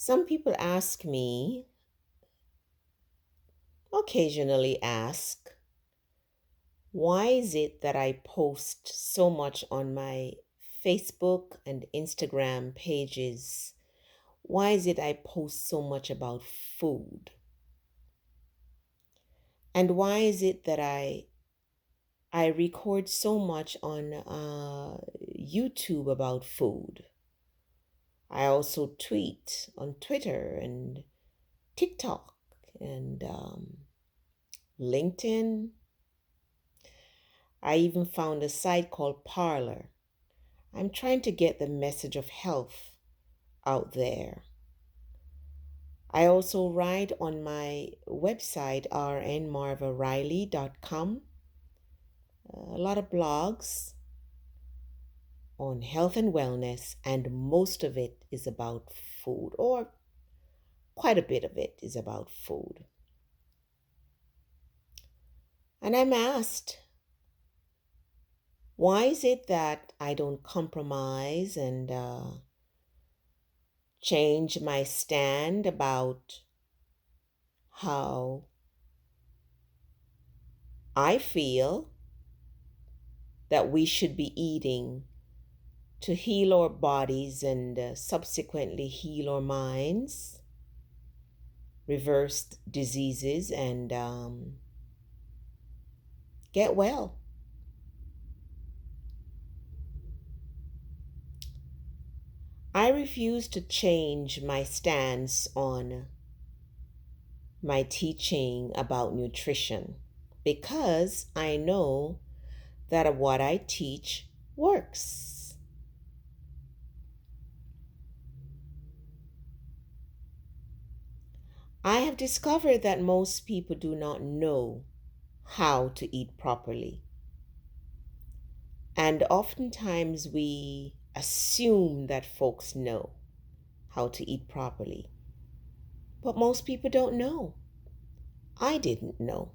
Some people occasionally ask, why is it that I post so much on my Facebook and Instagram pages? Why is it I post so much about food? And why is it that I record so much on YouTube about food? I also tweet on Twitter and TikTok and LinkedIn. I even found a site called Parlor. I'm trying to get the message of health out there. I also write on my website, rnmarvariley.com, a lot of blogs on health and wellness, and most of it is about food, or quite a bit of it is about food. And I'm asked, why is it that I don't compromise and change my stand about how I feel that we should be eating to heal our bodies and subsequently heal our minds, reverse diseases, and get well. I refuse to change my stance on my teaching about nutrition because I know that what I teach works. I have discovered that most people do not know how to eat properly. And oftentimes we assume that folks know how to eat properly. But most people don't know. I didn't know.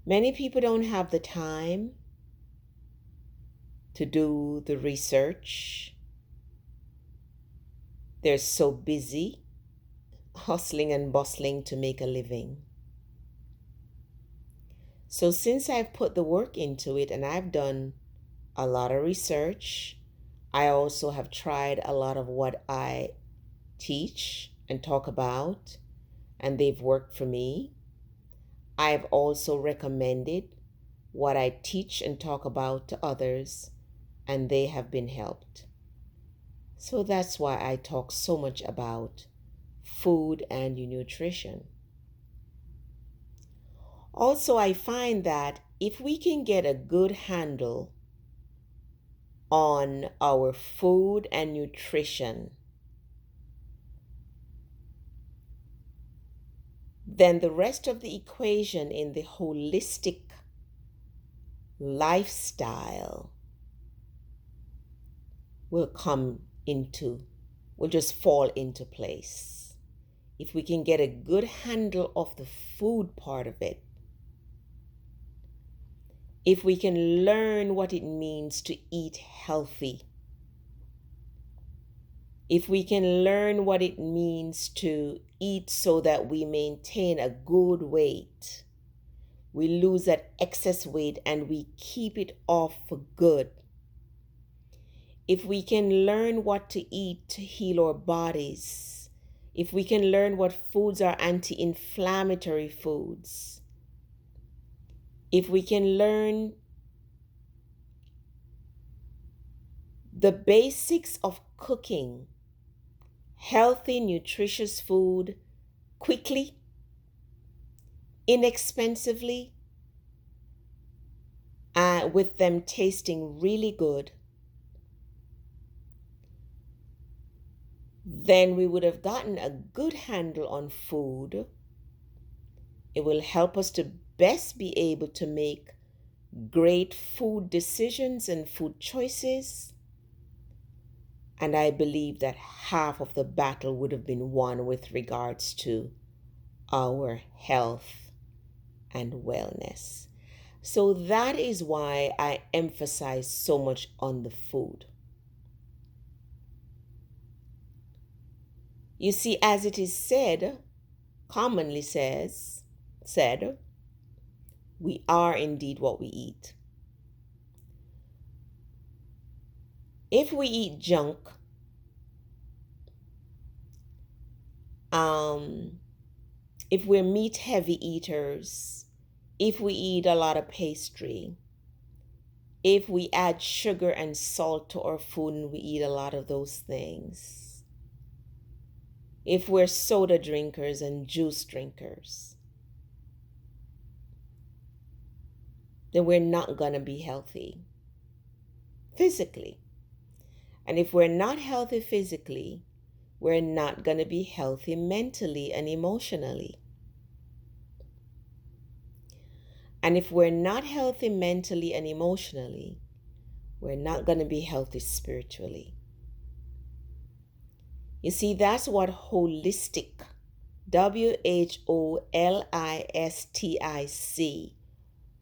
Many people don't have the time to do the research. They're so busy hustling and bustling to make a living. So since I've put the work into it and I've done a lot of research, I also have tried a lot of what I teach and talk about, and they've worked for me. I've also recommended what I teach and talk about to others, and they have been helped. So that's why I talk so much about food and nutrition. Also, I find that if we can get a good handle on our food and nutrition, then the rest of the equation in the holistic lifestyle will will just fall into place. If we can get a good handle of the food part of it, if we can learn what it means to eat healthy, if we can learn what it means to eat so that we maintain a good weight, we lose that excess weight and we keep it off for good. If we can learn what to eat to heal our bodies, if we can learn what foods are anti-inflammatory foods, if we can learn the basics of cooking healthy, nutritious food quickly, inexpensively, with them tasting really good, then we would have gotten a good handle on food. It will help us to best be able to make great food decisions and food choices. And I believe that half of the battle would have been won with regards to our health and wellness. So that is why I emphasize so much on the food. You see, as it is said, commonly said, we are indeed what we eat. If we eat junk, um, if we're meat heavy eaters, if we eat a lot of pastry, if we add sugar and salt to our food and we eat a lot of those things, if we're soda drinkers and juice drinkers, then we're not going to be healthy physically. And if we're not healthy physically, we're not going to be healthy mentally and emotionally. And if we're not healthy mentally and emotionally, we're not going to be healthy spiritually. You see, that's what holistic, WHOLISTIC,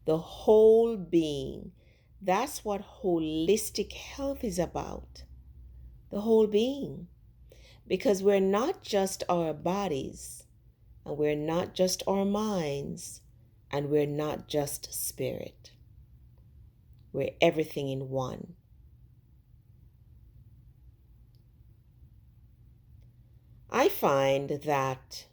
the whole being, that's what holistic health is about. The whole being. Because we're not just our bodies, and we're not just our minds, and we're not just spirit. We're everything in one. I find that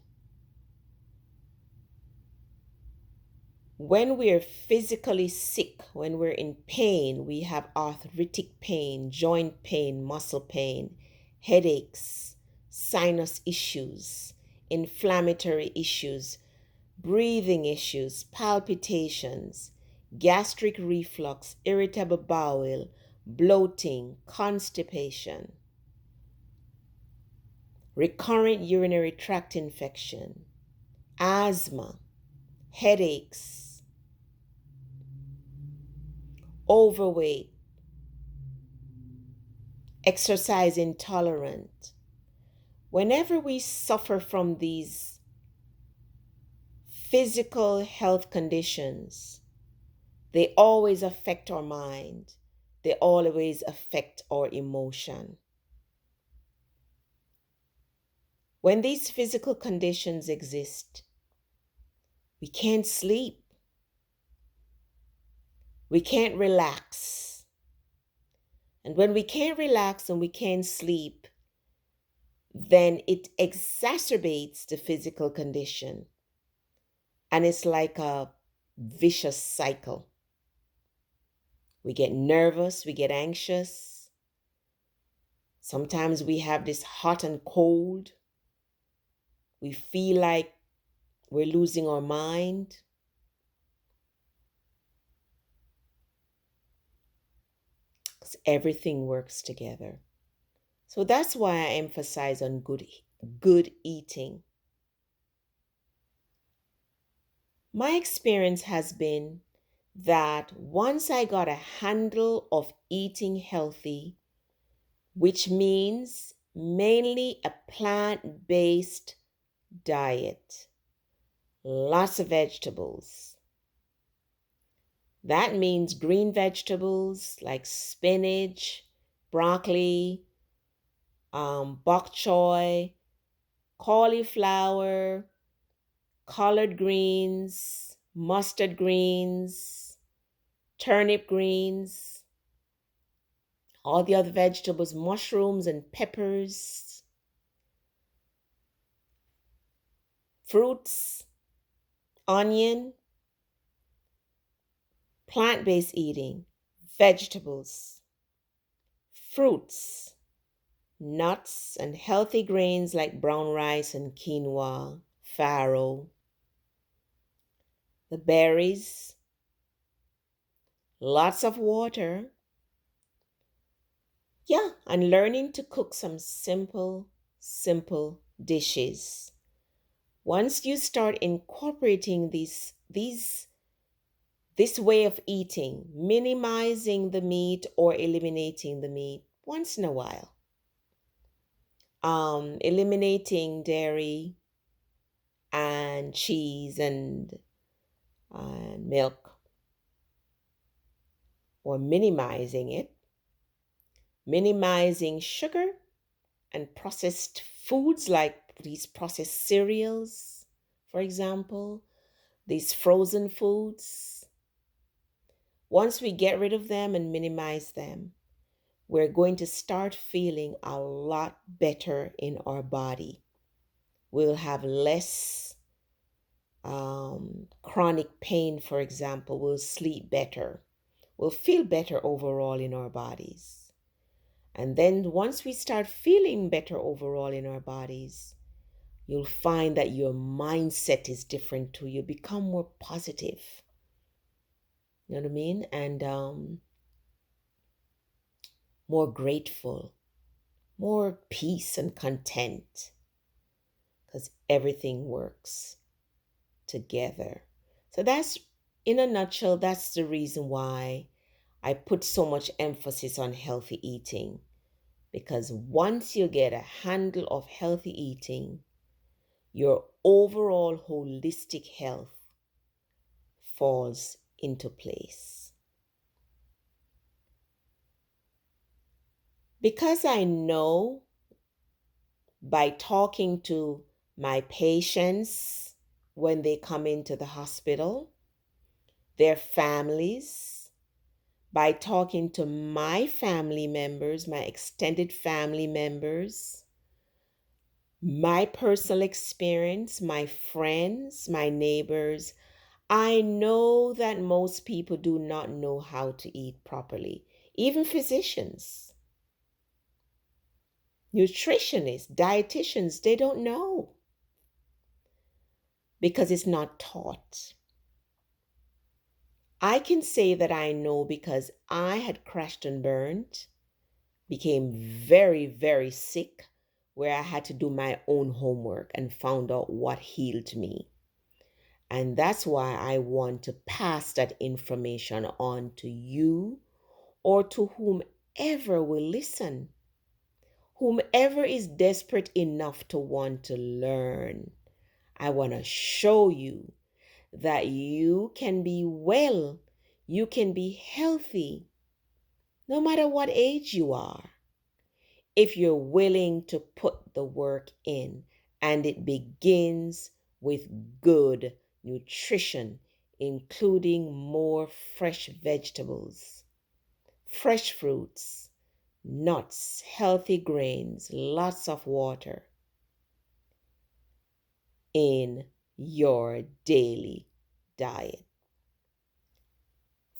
when we're physically sick, when we're in pain, we have arthritic pain, joint pain, muscle pain, headaches, sinus issues, inflammatory issues, breathing issues, palpitations, gastric reflux, irritable bowel, bloating, constipation, recurrent urinary tract infection, asthma, headaches, overweight, exercise intolerant. Whenever we suffer from these physical health conditions, they always affect our mind. They always affect our emotion. When these physical conditions exist, we can't sleep. We can't relax. And when we can't relax and we can't sleep, then it exacerbates the physical condition. And it's like a vicious cycle. We get nervous, we get anxious. Sometimes we have this hot and cold. We feel like we're losing our mind. Because everything works together. So that's why I emphasize on good eating. My experience has been that once I got a handle of eating healthy, which means mainly a plant-based diet, lots of vegetables. That means green vegetables like spinach, broccoli, bok choy, cauliflower, collard greens, mustard greens, turnip greens, all the other vegetables, mushrooms and peppers, fruits, onion, plant-based eating, vegetables, fruits, nuts, and healthy grains like brown rice and quinoa, farro, the berries, lots of water. Yeah, and learning to cook some simple dishes. Once you start incorporating this way of eating, minimizing the meat or eliminating the meat once in a while, eliminating dairy and cheese and milk, or minimizing it, minimizing sugar and processed foods like these processed cereals, for example, these frozen foods, once we get rid of them and minimize them, we're going to start feeling a lot better in our body. We'll have less chronic pain, for example. We'll sleep better. We'll feel better overall in our bodies. And then once we start feeling better overall in our bodies, you'll find that your mindset is different too. You become more positive. You know what I mean? And more grateful, more peace and content, because everything works together. So that's, in a nutshell, that's the reason why I put so much emphasis on healthy eating. Because once you get a handle of healthy eating, your overall holistic health falls into place. Because I know by talking to my patients when they come into the hospital, their families, by talking to my family members, my extended family members, my personal experience, my friends, my neighbors, I know that most people do not know how to eat properly. Even physicians, nutritionists, dietitians, they don't know because it's not taught. I can say that I know because I had crashed and burned, became very, very sick, where I had to do my own homework and found out what healed me. And that's why I want to pass that information on to you or to whomever will listen, whomever is desperate enough to want to learn. I want to show you that you can be well, you can be healthy, no matter what age you are, if you're willing to put the work in. And it begins with good nutrition, including more fresh vegetables, fresh fruits, nuts, healthy grains, lots of water in your daily diet.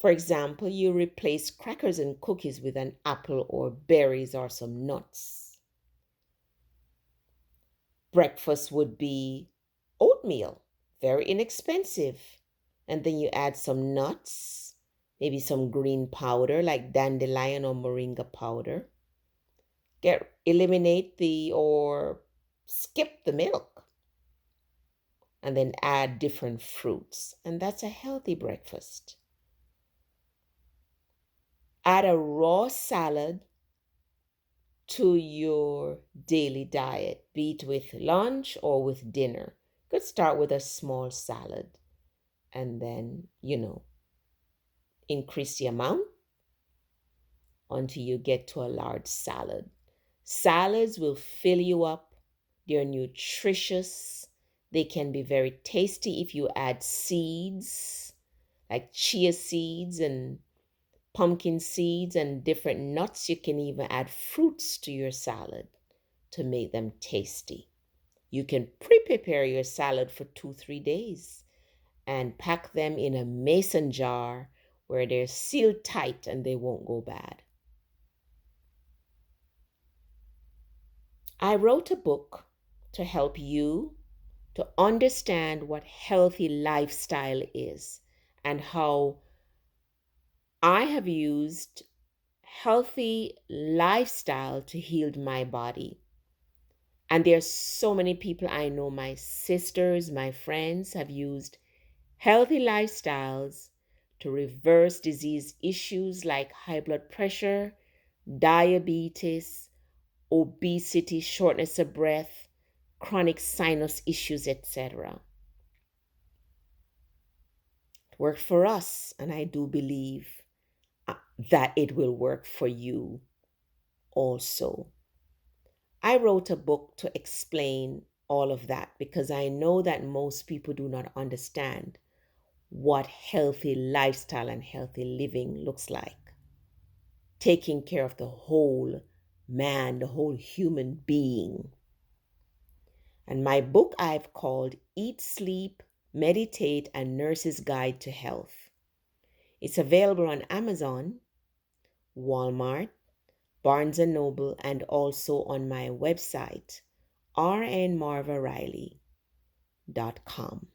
For example, you replace crackers and cookies with an apple or berries or some nuts. Breakfast would be oatmeal, very inexpensive. And then you add some nuts, maybe some green powder like dandelion or moringa powder. Eliminate the or skip the milk and then add different fruits. And that's a healthy breakfast. Add a raw salad to your daily diet, be it with lunch or with dinner. You could start with a small salad and then, increase the amount until you get to a large salad. Salads will fill you up. They're nutritious. They can be very tasty if you add seeds like chia seeds and pumpkin seeds and different nuts. You can even add fruits to your salad to make them tasty. You can pre-prepare your salad for 2-3 days and pack them in a mason jar where they're sealed tight and they won't go bad. I wrote a book to help you to understand what healthy lifestyle is and how I have used healthy lifestyle to heal my body. And there's so many people I know, my sisters, my friends have used healthy lifestyles to reverse disease issues like high blood pressure, diabetes, obesity, shortness of breath, chronic sinus issues, etc. It worked for us, and I do believe that it will work for you also. I wrote a book to explain all of that because I know that most people do not understand what healthy lifestyle and healthy living looks like. Taking care of the whole man, the whole human being. And my book I've called Eat, Sleep, Meditate, and Nurse's Guide to Health. It's available on Amazon, Walmart, Barnes& and Noble, and also on my website, rnmarvariley.com.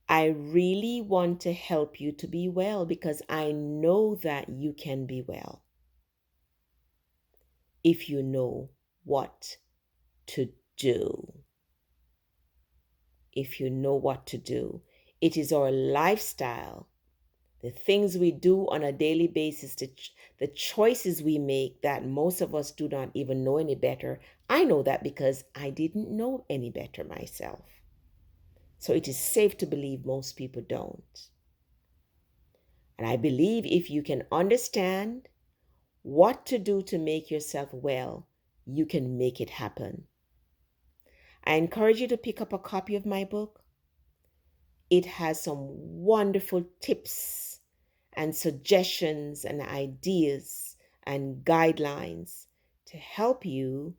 I really want to help you to be well because I know that you can be well if you know what to do. If you know what to do. It is our lifestyle, the things we do on a daily basis, the choices we make that most of us do not even know any better. I know that because I didn't know any better myself. So it is safe to believe most people don't. And I believe if you can understand what to do to make yourself well, you can make it happen. I encourage you to pick up a copy of my book. It has some wonderful tips and suggestions and ideas and guidelines to help you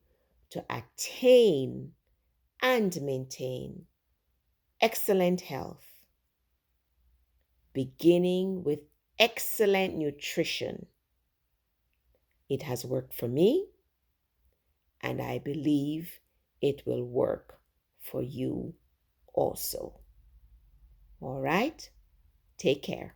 to attain and maintain excellent health, beginning with excellent nutrition. It has worked for me, and I believe it will work for you also. All right? Take care.